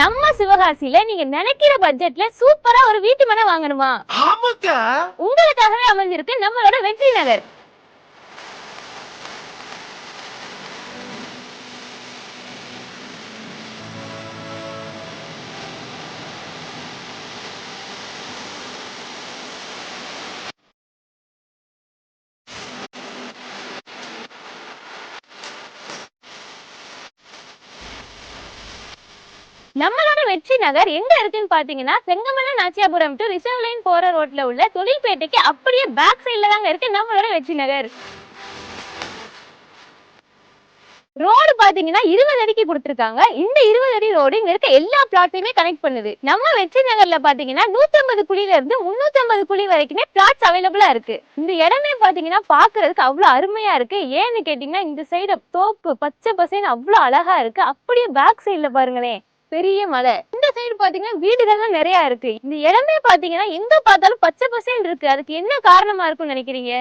நம்ம சிவகாசியில நீங்க நினைக்கிற பட்ஜெட்ல சூப்பரா ஒரு வீட்டு மனை வாங்கணுமா? ஆமாக்கா. உங்களுக்காகவே அமைஞ்சிருக்கு நம்மளோட வெற்றி நகர். நம்மளோட வெற்றி நகர் எங்க இருக்குன்னு பாத்தீங்கன்னா, செங்கமலம் நாச்சியாபுரம் டு ரிசர்வ் லைன் போற ரோட்ல உள்ள தொழில்பேட்டைக்கு அப்படியே பேக் சைட்ல தாங்க இருக்கு நம்மளோட வெற்றி நகர். ரோடு பாத்தீங்கன்னா 20 அடிக்கு கொடுத்திருக்காங்க. இந்த 20 அடி ரோடு இங்க இருக்க எல்லா பிளாட்டையுமே கனெக்ட் பண்ணுது. நம்ம வெற்றி நகர்ல பாத்தீங்கன்னா 150 குழில இருந்து 350 குழி வரைக்குமே பிளாட்ஸ் அவைலபிளா இருக்கு. இந்த இடமே பாத்தீங்கன்னா பாக்குறதுக்கு அவ்வளவு அருமையா இருக்கு. ஏன்னு கேட்டீங்கன்னா இந்த சைடு தோப்பு பச்சை பசேன்னு அவ்வளவு அழகா இருக்கு. அப்படியே பேக் சைட்ல பாருங்களேன் பெரிய மலை. இந்த சைடு பாத்தீங்கன்னா வீடுகள்லாம் நிறைய இருக்கு. இந்த இடமே பாத்தீங்கன்னா எங்க பார்த்தாலும் பச்சை பசேன்னு இருக்கு. அதுக்கு என்ன காரணமா இருக்கும்னு நினைக்கிறீங்க?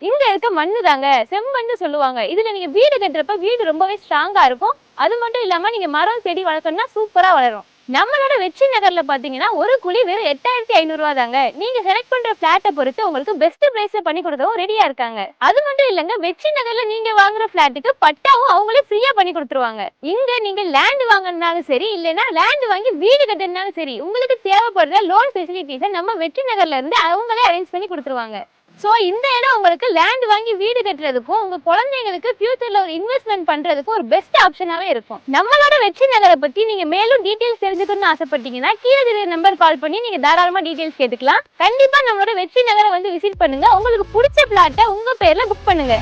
இங்க இருக்க மண்ணு தாங்க, செம்மண்ணு சொல்லுவாங்க. இதுல நீங்க வீடு கட்டுறப்ப வீடு ரொம்பவே ஸ்ட்ராங்கா இருக்கும். அது மட்டும் இல்லாம நீங்க மரம் செடி வளர்க்கணும்னா சூப்பரா வளரும். நம்மளோட வெற்றி நகர்ல பாத்தீங்கன்னா ஒரு குழி வெறும் 8500 ரூபா தாங்க. நீங்க செலக்ட் பண்ற பிளாட்டை பொறுத்து உங்களுக்கு பெஸ்ட் பிரைஸ்ல பண்ணி கொடுக்கவும் ரெடியா இருக்காங்க. அது மட்டும் இல்லங்க, வெற்றி நகர்ல நீங்க வாங்குற பிளாட்டுக்கு பட்டாவும் அவங்களே ஃப்ரீயா பண்ணி கொடுத்துருவாங்க. இங்க நீங்க லேண்ட் வாங்கினாலும் சரி, இல்லைன்னா லேண்ட் வாங்கி வீடு கட்டினாலும் சரி, உங்களுக்கு தேவைப்படுற லோன் ஃபெசிலிட்டிஸை நம்ம வெற்றி நகர்ல இருந்து அவங்களே அரேஞ்ச் பண்ணி கொடுத்துருவாங்க. சோ இந்த இடம் உங்களுக்கு லேண்ட் வாங்கி வீடு கட்டுறதுக்கும் உங்க குழந்தைங்களுக்கு ஃபியூச்சர்ல ஒரு இன்வெஸ்ட்மெண்ட் பண்றதுக்கும் ஒரு பெஸ்ட் ஆப்ஷனாவே இருக்கும். நம்மளோட வெற்றி நகரை பத்தி நீங்க மேலும் டீடைல்ஸ் தெரிஞ்சுக்கணும்னு ஆசைப்பட்டீங்கன்னா கீழே இருக்கிற நம்பர் கால் பண்ணி நீங்க தாராளமா டீடைல்ஸ் கேட்டுக்கலாம். கண்டிப்பா நம்மளோட வெற்றி நகரை வந்து விசிட் பண்ணுங்க. உங்களுக்கு பிடிச்ச பிளாட்டை உங்க பேர்ல புக் பண்ணுங்க.